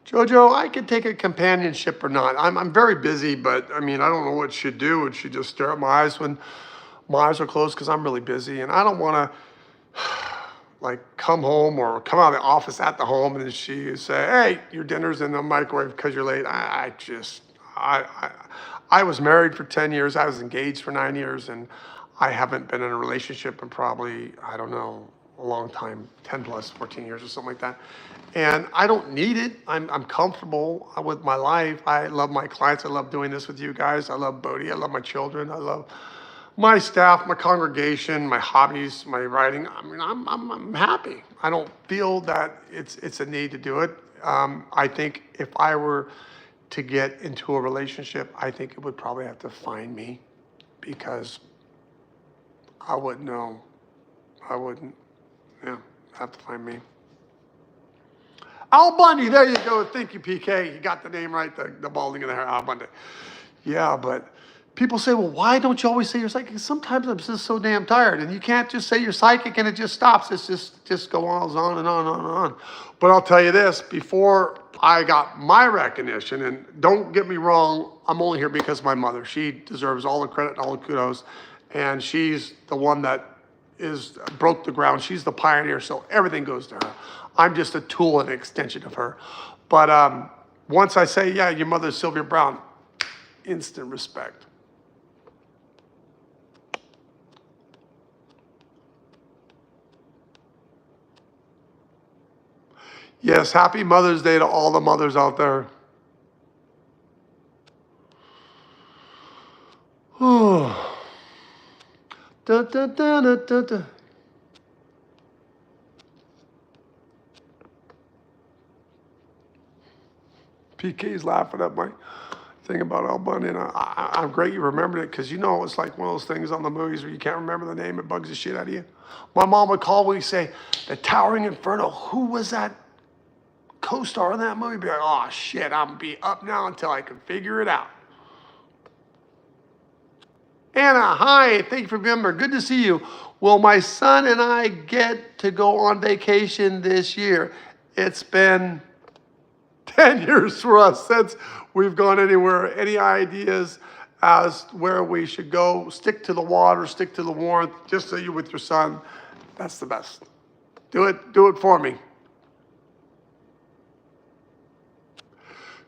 Speaker 1: Jojo, I could take a companionship or not. I'm very busy, but I mean, I don't know what she'd do. Would she just stare at my eyes when my eyes are closed? Because I'm really busy and I don't want to like come home or come out of the office at the home and then she say, hey, your dinner's in the microwave because you're late. I was married for 10 years. I was engaged for 9 years and I haven't been in a relationship in probably, I don't know, a long time, 10 plus, 14 years or something like that. And I don't need it. I'm comfortable with my life. I love my clients. I love doing this with you guys. I love Bodhi. I love my children. I love my staff, my congregation, my hobbies, my writing. I mean, I'm happy. I don't feel that it's a need to do it. I think if I were to get into a relationship, I think it would probably have to find me because I wouldn't know. I wouldn't, have to find me. Al Bundy, there you go. Thank you, PK. You got the name right, the balding in the hair, Al Bundy. Yeah, but people say, well, why don't you always say you're psychic? Sometimes I'm just so damn tired, and you can't just say you're psychic and it just stops. It's just go on and on and on and on. But I'll tell you this, before I got my recognition, and don't get me wrong, I'm only here because of my mother. She deserves all the credit and all the kudos, and she's the one that broke the ground. She's the pioneer, so everything goes to her. I'm just a tool and an extension of her. But once I say, yeah, your mother's Sylvia Browne, instant respect. Yes, happy Mother's Day to all the mothers out there. Oh. Da, da, da, da, da, da. PK's laughing at my thing about Al Bundy, and I'm great you remembered it because you know it's like one of those things on the movies where you can't remember the name, it bugs the shit out of you. My mom would call me and say, the Towering Inferno, who was that co-star in that movie? Be like, oh shit, I'm gonna be up now until I can figure it out. Anna, hi, thank you for being here. Good to see you. Will my son and I get to go on vacation this year? It's been 10 years for us since we've gone anywhere. Any ideas as where we should go? Stick to the water, stick to the warmth, just so you're with your son. That's the best. Do it for me.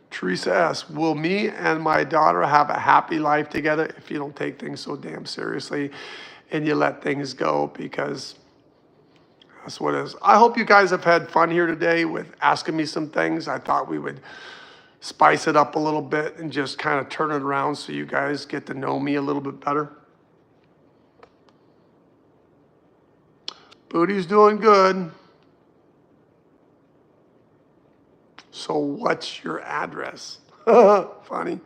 Speaker 1: Teresa asks, will me and my daughter have a happy life together if you don't take things so damn seriously and you let things go? Because that's what it is. I hope you guys have had fun here today with asking me some things. I thought we would spice it up a little bit and just kind of turn it around so you guys get to know me a little bit better. Booty's doing good. So what's your address? Funny.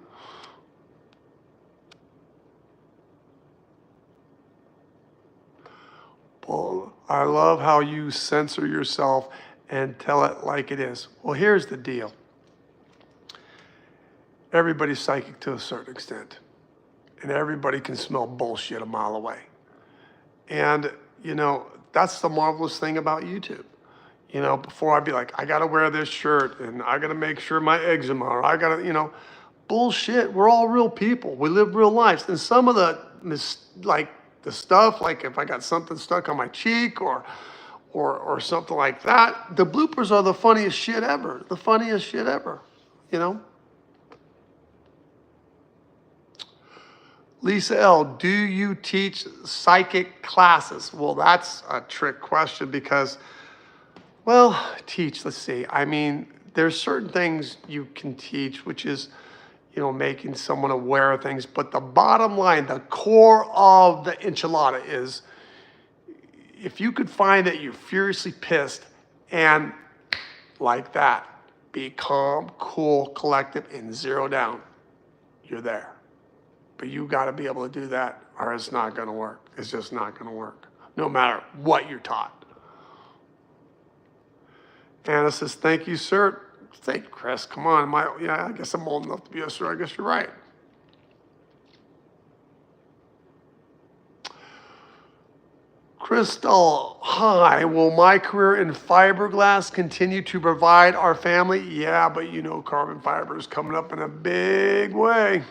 Speaker 1: Well, I love how you censor yourself and tell it like it is. Well, here's the deal. Everybody's psychic to a certain extent, and everybody can smell bullshit a mile away. And, that's the marvelous thing about YouTube. Before I'd be like, I gotta wear this shirt and I gotta make sure my eczema, or I gotta, bullshit. We're all real people. We live real lives. And some of the stuff, like if I got something stuck on my cheek or something like that, the bloopers are the funniest shit ever. The funniest shit ever, Lisa L., do you teach psychic classes? Well, that's a trick question because, let's see. I mean, there's certain things you can teach, which is, making someone aware of things. But the bottom line, the core of the enchilada is, if you could find that you're furiously pissed and like that, be calm, cool, collective, and zero down, you're there. But you got to be able to do that or it's not going to work. It's just not going to work, no matter what you're taught. Anna says, thank you, sir. Thank you, Chris. Come on. I guess I'm old enough to be a sir. I guess you're right. Crystal, hi. Will my career in fiberglass continue to provide our family? Yeah, but carbon fiber is coming up in a big way.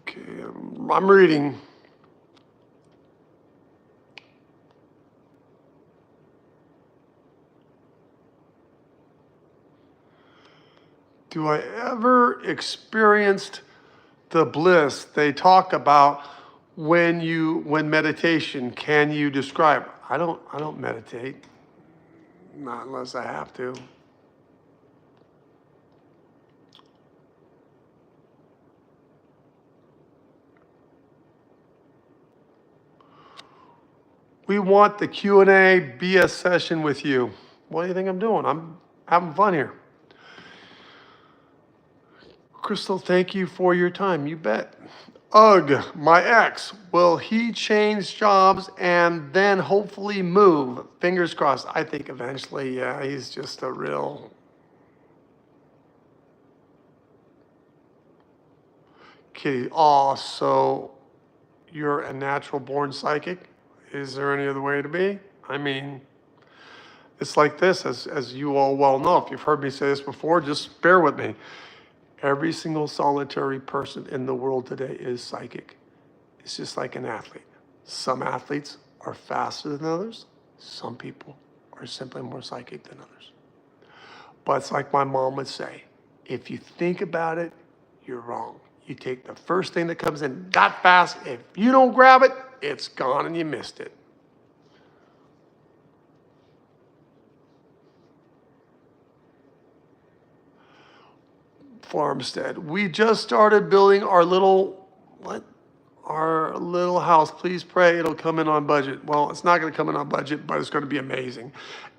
Speaker 1: Okay, I'm reading. Do I ever experienced the bliss they talk about when meditation? Can you describe? I don't meditate, not unless I have to. We want the Q&A BS session with you. What do you think I'm doing? I'm having fun here. Crystal, thank you for your time. You bet. Ugh, my ex. Will he change jobs and then hopefully move? Fingers crossed. I think eventually, yeah, he's just a real... Kitty, so you're a natural born psychic? Is there any other way to be? I mean, it's like this, as you all well know. If you've heard me say this before, just bear with me. Every single solitary person in the world today is psychic. It's just like an athlete. Some athletes are faster than others. Some people are simply more psychic than others. But it's like my mom would say, if you think about it, you're wrong. You take the first thing that comes in that fast. If you don't grab it, it's gone and you missed it. Farmstead. We just started building our little house. Please pray it'll come in on budget. Well, it's not going to come in on budget, but it's going to be amazing.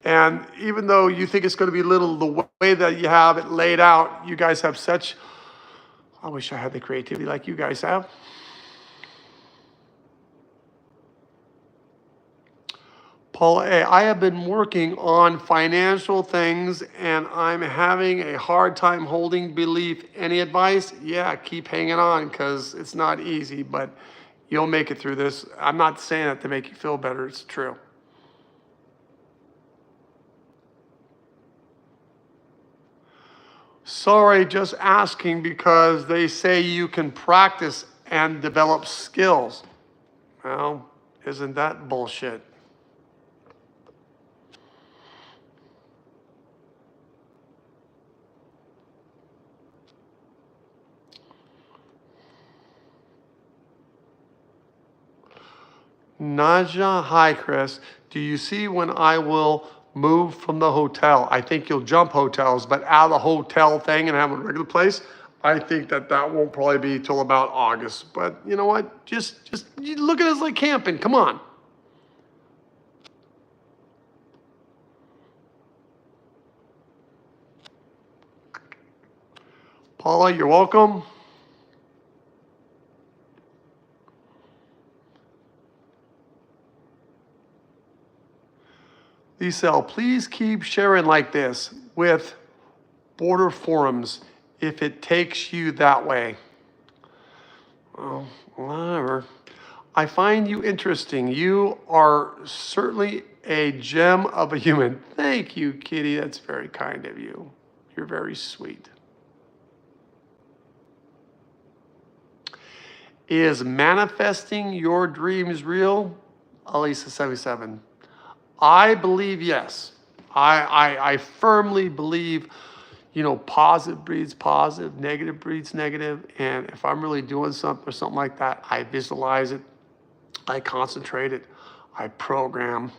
Speaker 1: And even though you think it's going to be little, the way that you have it laid out, you guys have such, I wish I had the creativity like you guys have. Paula A., I have been working on financial things and I'm having a hard time holding belief. Any advice? Yeah, keep hanging on because it's not easy, but you'll make it through this. I'm not saying that to make you feel better. It's true. Sorry, just asking because they say you can practice and develop skills. Well, isn't that bullshit? Naja, hi Chris. Do you see when I will move from the hotel? I think you'll jump hotels, but out of the hotel thing and have a regular place, I think that won't probably be till about August. But you know what? Just you look at it as like camping. Come on. Paula, you're welcome. Lisa, please keep sharing like this with border forums if it takes you that way. Well, whatever. I find you interesting. You are certainly a gem of a human. Thank you, Kitty. That's very kind of you. You're very sweet. Is manifesting your dreams real? Alisa 77. I believe yes. I firmly believe, positive breeds positive, negative breeds negative. And if I'm really doing something or something like that, I visualize it, I concentrate it, I program.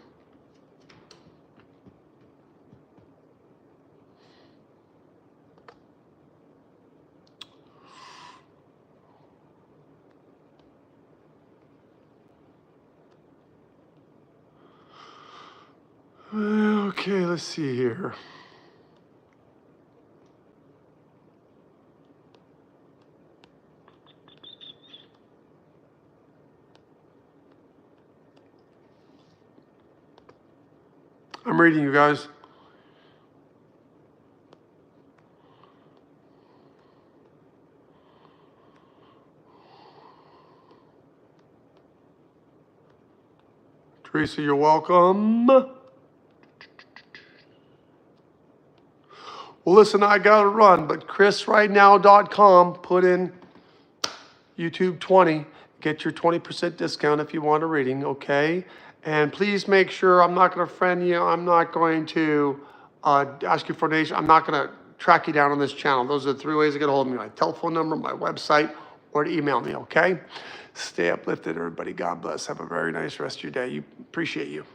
Speaker 1: Okay, let's see here. I'm reading you guys. Teresa, you're welcome. Well, listen, I got to run, but chrisrightnow.com, put in YouTube 20, get your 20% discount if you want a reading, okay? And please make sure I'm not going to friend you. I'm not going to ask you for a donation. I'm not going to track you down on this channel. Those are the 3 ways to get a hold of me: my telephone number, my website, or to email me, okay? Stay uplifted, everybody. God bless. Have a very nice rest of your day. Appreciate you.